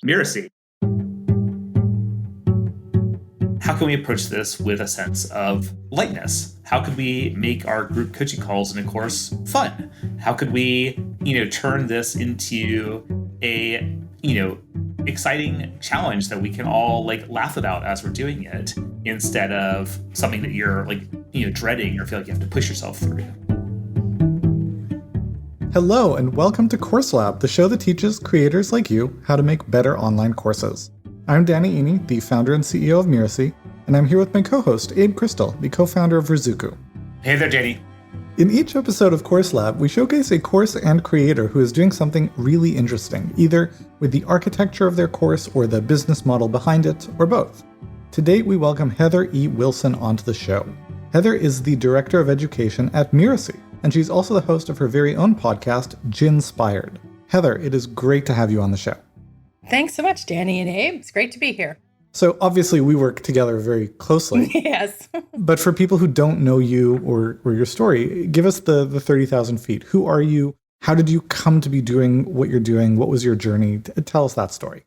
Mirasee. How can we approach this with a sense of lightness? How could we make our group coaching calls in a course fun? How could we, turn this into a, exciting challenge that we can all laugh about as we're doing it instead of something that you're dreading or feel like you have to push yourself through? Hello, and welcome to Course Lab, the show that teaches creators like you how to make better online courses. I'm Danny Iny, the founder and CEO of Mirasee, and I'm here with my co-host, Abe Crystal, the co-founder of Rizuku. Hey there, Danny. In each episode of Course Lab, we showcase a course and creator who is doing something really interesting, either with the architecture of their course or the business model behind it, or both. Today, we welcome Heather E. Wilson onto the show. Heather is the Director of Education at Mirasee, and she's also the host of her very own podcast, Ginspired. Heather, it is great to have you on the show. Thanks so much, Danny and Abe. It's great to be here. So obviously we work together very closely. Yes. But for people who don't know you or your story, give us the 30,000 feet. Who are you? How did you come to be doing what you're doing? What was your journey? Tell us that story.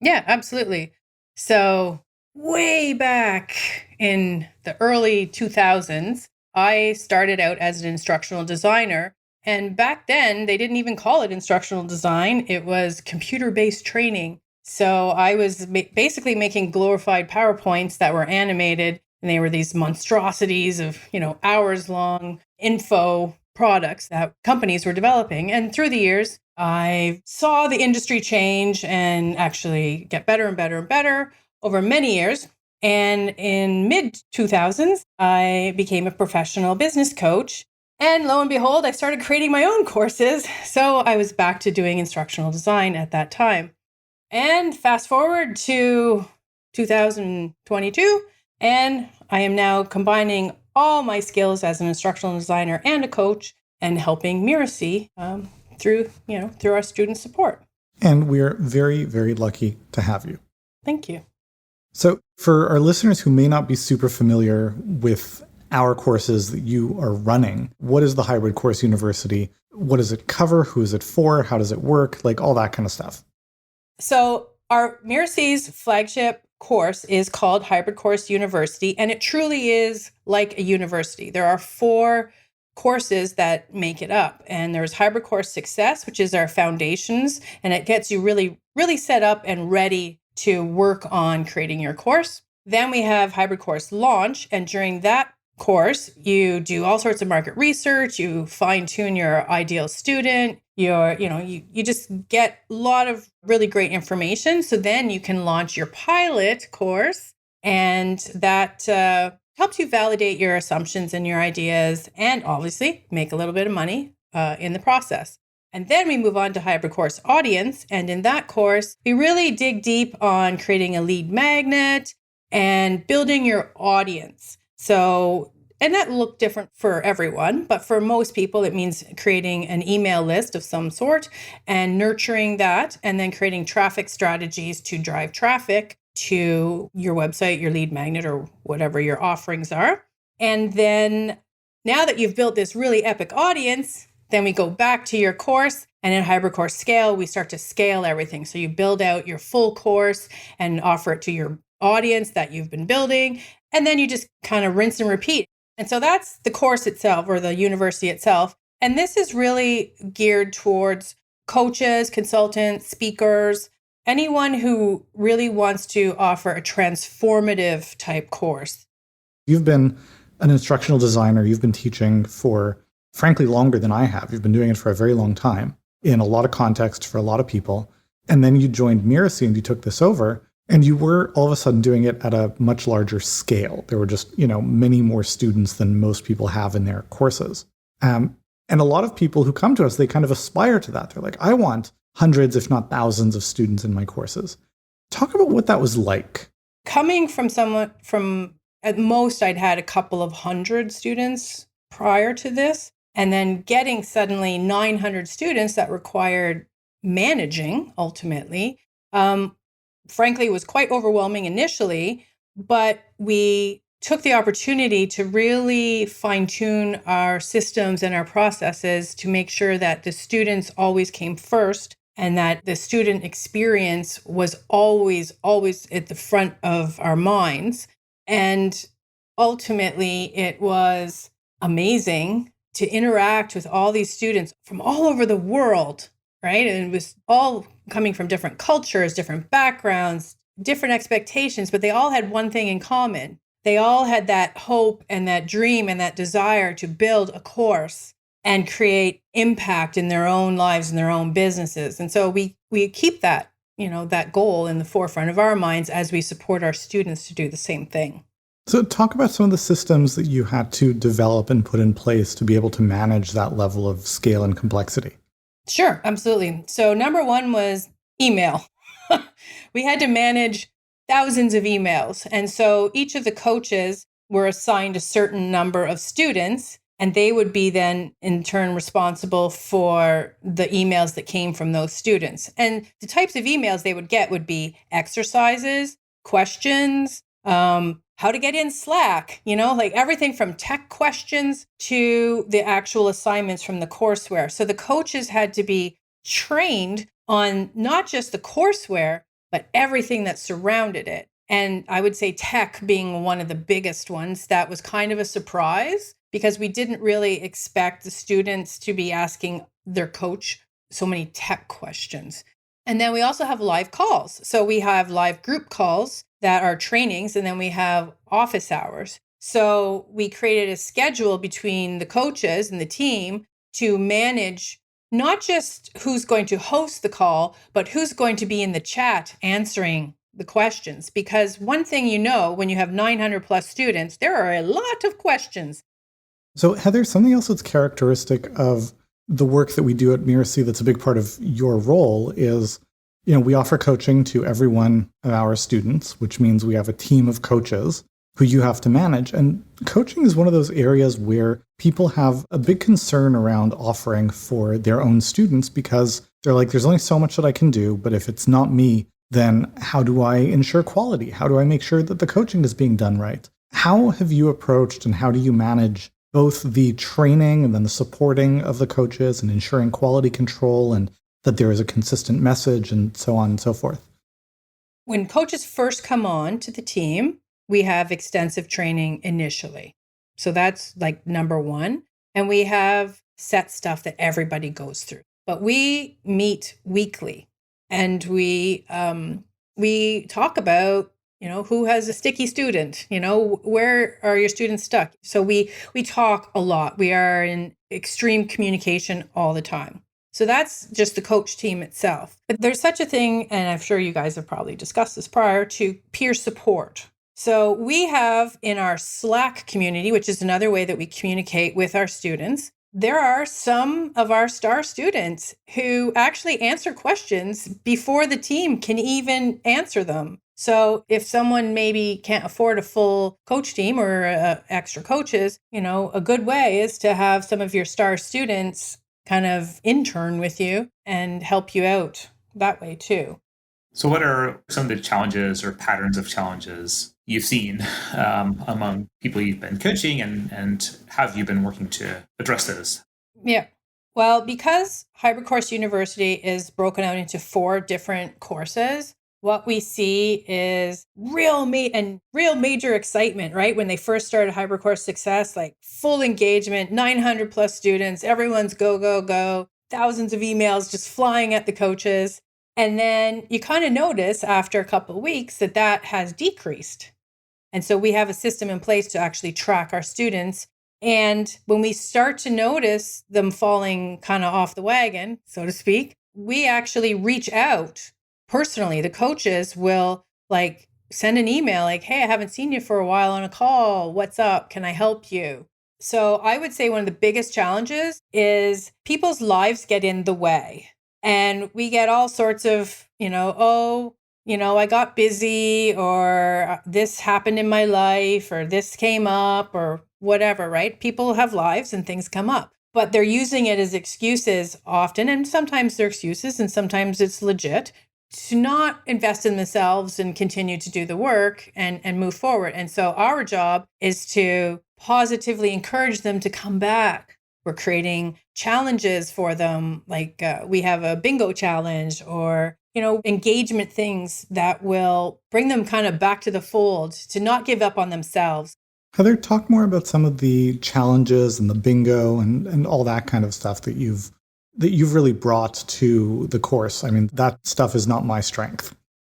Yeah, absolutely. So way back in the early 2000s, I started out as an instructional designer. And back then, they didn't even call it instructional design. It was computer-based training. So I was basically making glorified PowerPoints that were animated, and they were these monstrosities of, hours-long info products that companies were developing. And through the years, I saw the industry change and actually get better and better and better over many years. And in mid-2000s, I became a professional business coach. And lo and behold, I started creating my own courses. So I was back to doing instructional design at that time. And fast forward to 2022, and I am now combining all my skills as an instructional designer and a coach and helping Mirasee through our student support. And we're very, very lucky to have you. Thank you. So for our listeners who may not be super familiar with our courses that you are running, what is the Hybrid Course University? What does it cover? Who is it for? How does it work? All that kind of stuff. So our Mirasee's flagship course is called Hybrid Course University, and it truly is like a university. There are 4 courses that make it up, and there's Hybrid Course Success, which is our foundations, and it gets you really, really set up and ready to work on creating your course. Then we have Hybrid Course Launch, and during that course, you do all sorts of market research, you fine-tune your ideal student, you just get a lot of really great information. So then you can launch your pilot course, and that helps you validate your assumptions and your ideas, and obviously make a little bit of money in the process. And then we move on to Hybrid Course Audience. And in that course, we really dig deep on creating a lead magnet and building your audience. So, and that looked different for everyone, but for most people, it means creating an email list of some sort and nurturing that, and then creating traffic strategies to drive traffic to your website, your lead magnet, or whatever your offerings are. And then now that you've built this really epic audience, then we go back to your course, and in Hybrid Course Scale, we start to scale everything. So you build out your full course and offer it to your audience that you've been building. And then you just kind of rinse and repeat. And so that's the course itself, or the university itself. And this is really geared towards coaches, consultants, speakers, anyone who really wants to offer a transformative type course. You've been an instructional designer. You've been teaching for, frankly, longer than I have. You've been doing it for a very long time in a lot of context for a lot of people. And then you joined Mirasee and you took this over. And you were all of a sudden doing it at a much larger scale. There were just, many more students than most people have in their courses. And a lot of people who come to us, they kind of aspire to that. They're like, I want hundreds, if not thousands of students in my courses. Talk about what that was like. Coming from someone at most, I'd had a couple of hundred students prior to this, and then getting suddenly 900 students that required managing ultimately. Frankly, it was quite overwhelming initially, but we took the opportunity to really fine-tune our systems and our processes to make sure that the students always came first and that the student experience was always, always at the front of our minds. And ultimately, it was amazing to interact with all these students from all over the world, right? And it was all coming from different cultures, different backgrounds, different expectations, but they all had one thing in common. They all had that hope and that dream and that desire to build a course and create impact in their own lives and their own businesses. And so we keep that, that goal in the forefront of our minds as we support our students to do the same thing. So talk about some of the systems that you had to develop and put in place to be able to manage that level of scale and complexity. Sure, absolutely. So number one was email. We had to manage thousands of emails. And so each of the coaches were assigned a certain number of students, and they would be then in turn responsible for the emails that came from those students. And the types of emails they would get would be exercises, questions, how to get in Slack, like everything from tech questions to the actual assignments from the courseware. So the coaches had to be trained on not just the courseware, but everything that surrounded it. And I would say tech being one of the biggest ones. That was kind of a surprise because we didn't really expect the students to be asking their coach so many tech questions. And then we also have live calls. So we have live group calls that are trainings, and then we have office hours. So we created a schedule between the coaches and the team to manage not just who's going to host the call, but who's going to be in the chat answering the questions. Because one thing when you have 900 plus students, there are a lot of questions. So Heather, something else that's characteristic of the work that we do at Mirasee that's a big part of your role is, we offer coaching to every one of our students, which means we have a team of coaches who you have to manage. And coaching is one of those areas where people have a big concern around offering for their own students because they're like, there's only so much that I can do, but if it's not me, then how do I ensure quality? How do I make sure that the coaching is being done right? How have you approached and how do you manage both the training and then the supporting of the coaches and ensuring quality control and that there is a consistent message and so on and so forth? When coaches first come on to the team, we have extensive training initially. So that's like number one. And we have set stuff that everybody goes through. But we meet weekly and we talk about, who has a sticky student, where are your students stuck? So we talk a lot. We are in extreme communication all the time. So that's just the coach team itself. But there's such a thing, and I'm sure you guys have probably discussed this prior, to peer support. So we have in our Slack community, which is another way that we communicate with our students, there are some of our star students who actually answer questions before the team can even answer them. So if someone maybe can't afford a full coach team or extra coaches, a good way is to have some of your star students kind of intern with you and help you out that way too. So what are some of the challenges or patterns of challenges you've seen among people you've been coaching and how have you been working to address those? Yeah. Well, because Hybrid Course University is broken out into 4 different courses, what we see is real major excitement, right? When they first started Hybrid Course Success, like full engagement, 900 plus students, everyone's go, go, go, thousands of emails just flying at the coaches. And then you kind of notice after a couple of weeks that has decreased. And so we have a system in place to actually track our students. And when we start to notice them falling kind of off the wagon, so to speak, we actually reach out personally. The coaches will send an email like, hey, I haven't seen you for a while on a call. What's up? Can I help you? So I would say one of the biggest challenges is people's lives get in the way. And we get all sorts of, I got busy or this happened in my life or this came up or whatever, right? People have lives and things come up, but they're using it as excuses often. And sometimes they're excuses and sometimes it's legit to not invest in themselves and continue to do the work and move forward. And so our job is to positively encourage them to come back. We're creating challenges for them. Like we have a bingo challenge or, engagement things that will bring them kind of back to the fold to not give up on themselves. Heather, talk more about some of the challenges and the bingo and all that kind of stuff that you've really brought to the course. I mean, that stuff is not my strength.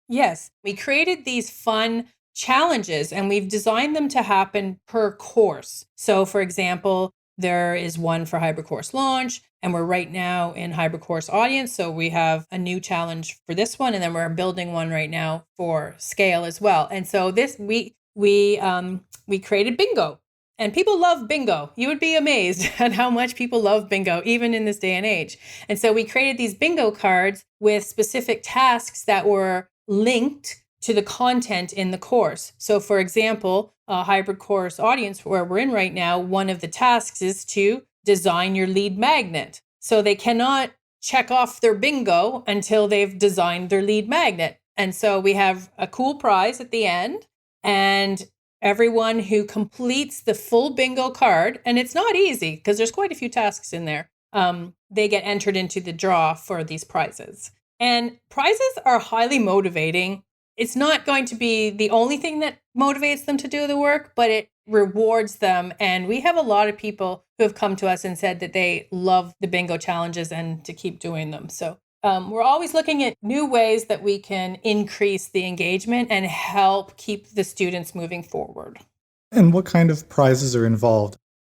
Yes, we created these fun challenges and we've designed them to happen per course. So, for example, there is one for hybrid course launch, and we're right now in hybrid course audience. So we have a new challenge for this one, and then we're building one right now for scale as well. And so this we created bingo, and people love bingo. You would be amazed at how much people love bingo, even in this day and age. And so we created these bingo cards with specific tasks that were linked to the content in the course. So for example, a hybrid course audience where we're in right now, one of the tasks is to design your lead magnet. So they cannot check off their bingo until they've designed their lead magnet. And so we have a cool prize at the end, and everyone who completes the full bingo card, and it's not easy because there's quite a few tasks in there, they get entered into the draw for these prizes. And prizes are highly motivating. It's not going to be the only thing that motivates them to do the work, but it rewards them. And we have a lot of people who have come to us and said that they love the bingo challenges and to keep doing them. So we're always looking at new ways that we can increase the engagement and help keep the students moving forward. And what kind of prizes are involved?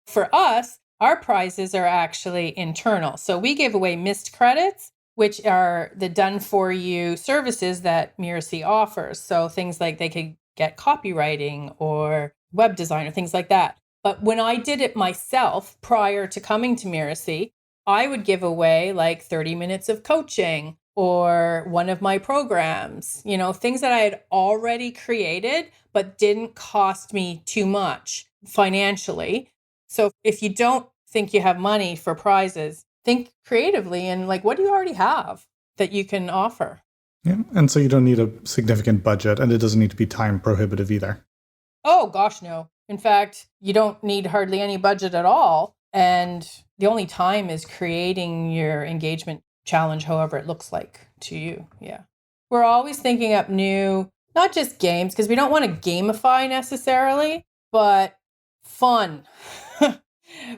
For us, our prizes are actually internal. So we give away missed credits, which are the done-for-you services that Mirasee offers. So things like they could get copywriting or web design or things like that. But when I did it myself prior to coming to Mirasee, I would give away like 30 minutes of coaching or one of my programs, things that I had already created, but didn't cost me too much financially. So if you don't think you have money for prizes, think creatively and like, what do you already have that you can offer? Yeah. And so you don't need a significant budget, and it doesn't need to be time prohibitive either. Oh, gosh, no. In fact, you don't need hardly any budget at all. And the only time is creating your engagement challenge, however it looks like to you. Yeah. We're always thinking up new, not just games, because we don't want to gamify necessarily, but fun.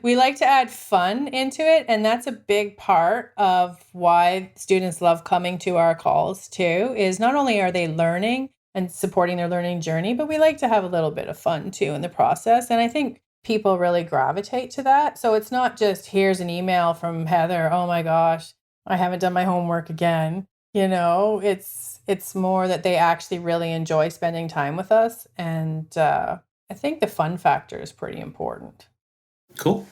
We like to add fun into it, and that's a big part of why students love coming to our calls too, is not only are they learning and supporting their learning journey, but we like to have a little bit of fun too in the process. And I think people really gravitate to that. So it's not just, here's an email from Heather, oh my gosh, I haven't done my homework again. It's more that they actually really enjoy spending time with us. And I think the fun factor is pretty important. Cool.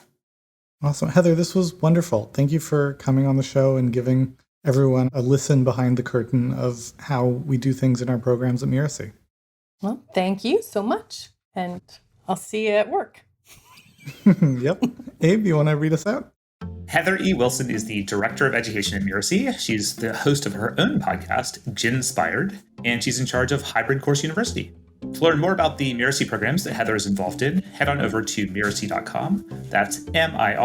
Awesome. Heather, this was wonderful. Thank you for coming on the show and giving everyone a listen behind the curtain of how we do things in our programs at Mirasee. Well, thank you so much. And I'll see you at work. Yep. Abe, you want to read us out? Heather E. Wilson is the Director of Education at Mirasee. She's the host of her own podcast, Ginspired, and she's in charge of Hybrid Course University. To learn more about the Mirasee programs that Heather is involved in, head on over to mirasee.com. That's mirasee.com.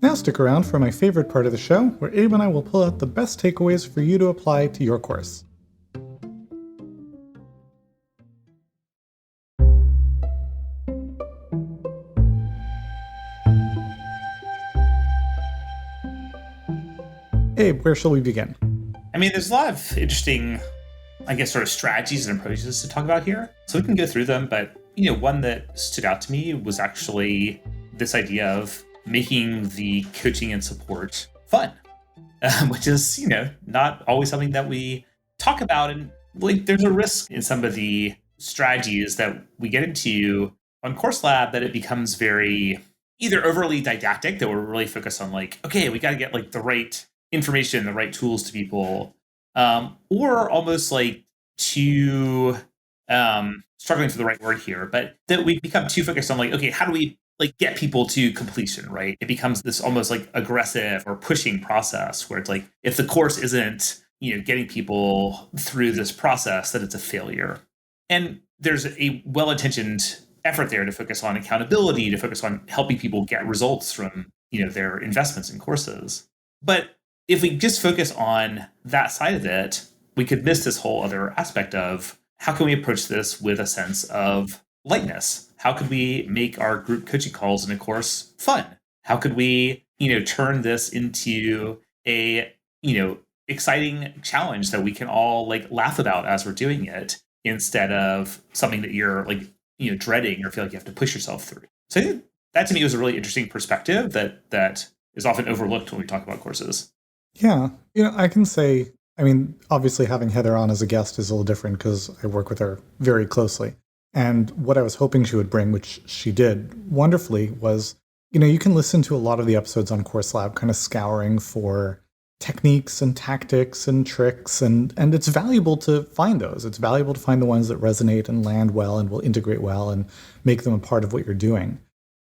Now stick around for my favorite part of the show, where Abe and I will pull out the best takeaways for you to apply to your course. Abe, where shall we begin? I mean, there's a lot of interesting, sort of strategies and approaches to talk about here. So we can go through them, but, one that stood out to me was actually this idea of making the coaching and support fun, which is, not always something that we talk about. And there's a risk in some of the strategies that we get into on Course Lab that it becomes very either overly didactic, that we're really focused on okay, we got to get the right information, the right tools to people, or almost too struggling for the right word here, but that we become too focused on okay, how do we get people to completion, right? It becomes this almost aggressive or pushing process where it's if the course isn't getting people through this process, that it's a failure. And there's a well-intentioned effort there to focus on accountability, to focus on helping people get results from, their investments in courses. But if we just focus on that side of it, we could miss this whole other aspect of how can we approach this with a sense of lightness? How could we make our group coaching calls in a course fun? How could we, turn this into a, exciting challenge that we can all laugh about as we're doing it, instead of something that you're dreading or feel like you have to push yourself through. So I think that to me was a really interesting perspective that is often overlooked when we talk about courses. Yeah. I can say, obviously having Heather on as a guest is a little different because I work with her very closely. And what I was hoping she would bring, which she did wonderfully, was, you can listen to a lot of the episodes on Course Lab kind of scouring for techniques and tactics and tricks, and it's valuable to find those. It's valuable to find the ones that resonate and land well and will integrate well and make them a part of what you're doing.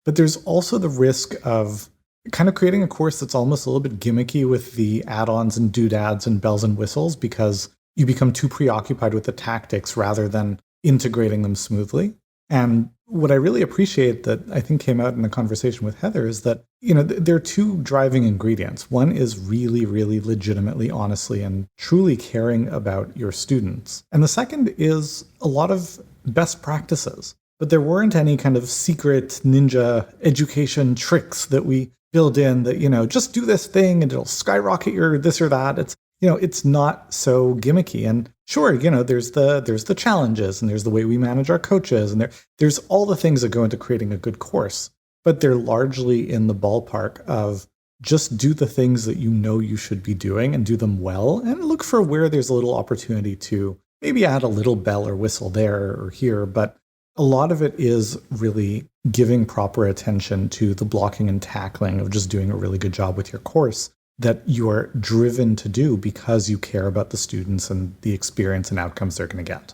But there's also the risk of kind of creating a course that's almost a little bit gimmicky with the add-ons and doodads and bells and whistles, because you become too preoccupied with the tactics rather than integrating them smoothly. And what I really appreciate that I think came out in the conversation with Heather is that, there are two driving ingredients. One is really, really legitimately, honestly, and truly caring about your students. And the second is a lot of best practices. But there weren't any kind of secret ninja education tricks that we build in that, just do this thing and it'll skyrocket your this or that. It's not so gimmicky. And sure, there's the challenges, and there's the way we manage our coaches, and there's all the things that go into creating a good course. But they're largely in the ballpark of just do the things that you should be doing and do them well, and look for where there's a little opportunity to maybe add a little bell or whistle there or here. But a lot of it is really giving proper attention to the blocking and tackling of just doing a really good job with your course that you're driven to do because you care about the students and the experience and outcomes they're going to get.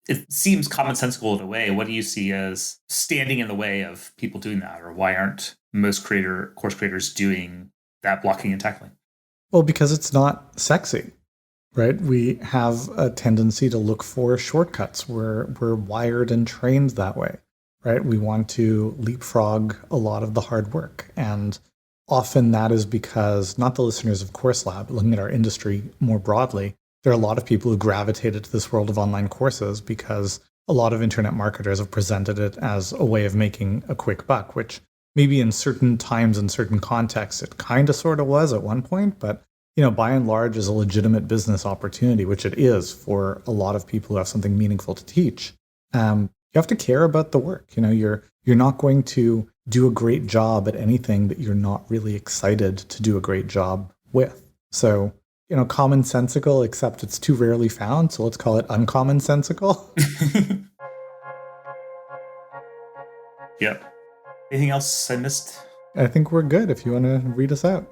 It seems commonsensical in a way. What do you see as standing in the way of people doing that? Or why aren't most course creators doing that blocking and tackling? Well, because it's not sexy, right? We have a tendency to look for shortcuts. We're wired and trained that way, right? We want to leapfrog a lot of the hard work. And often that is because, not the listeners of Course Lab, but looking at our industry more broadly, there are a lot of people who gravitated to this world of online courses because a lot of internet marketers have presented it as a way of making a quick buck, which maybe in certain times and certain contexts, it kind of sort of was at one point, but by and large is a legitimate business opportunity, which it is for a lot of people who have something meaningful to teach. You have to care about the work. You're not going to do a great job at anything that you're not really excited to do a great job with. So, commonsensical, except it's too rarely found. So let's call it uncommonsensical. Yep. Anything else I missed? I think we're good if you want to read us out.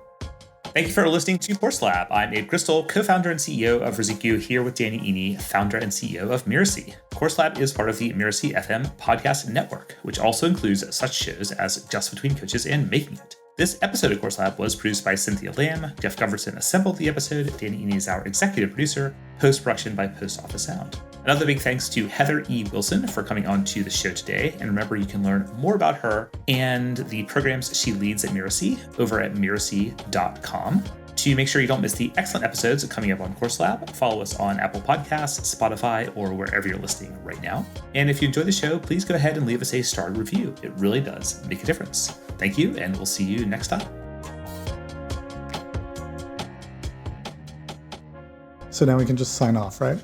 Thank you for listening to Course Lab. I'm Abe Crystal, co-founder and CEO of Riziku, here with Danny Iny, founder and CEO of Mirasee. Course Lab is part of the Mirasee FM podcast network, which also includes such shows as Just Between Coaches and Making It. This episode of Course Lab was produced by Cynthia Lamb. Jeff Goverson assembled the episode. Danny Iny is our executive producer. Post-production by Post Office Sound. Another big thanks to Heather E. Wilson for coming on to the show today. And remember, you can learn more about her and the programs she leads at Mirasee over at mirasee.com. To make sure you don't miss the excellent episodes coming up on Course Lab, follow us on Apple Podcasts, Spotify, or wherever you're listening right now. And if you enjoy the show, please go ahead and leave us a starred review. It really does make a difference. Thank you, and we'll see you next time. So now we can just sign off, right?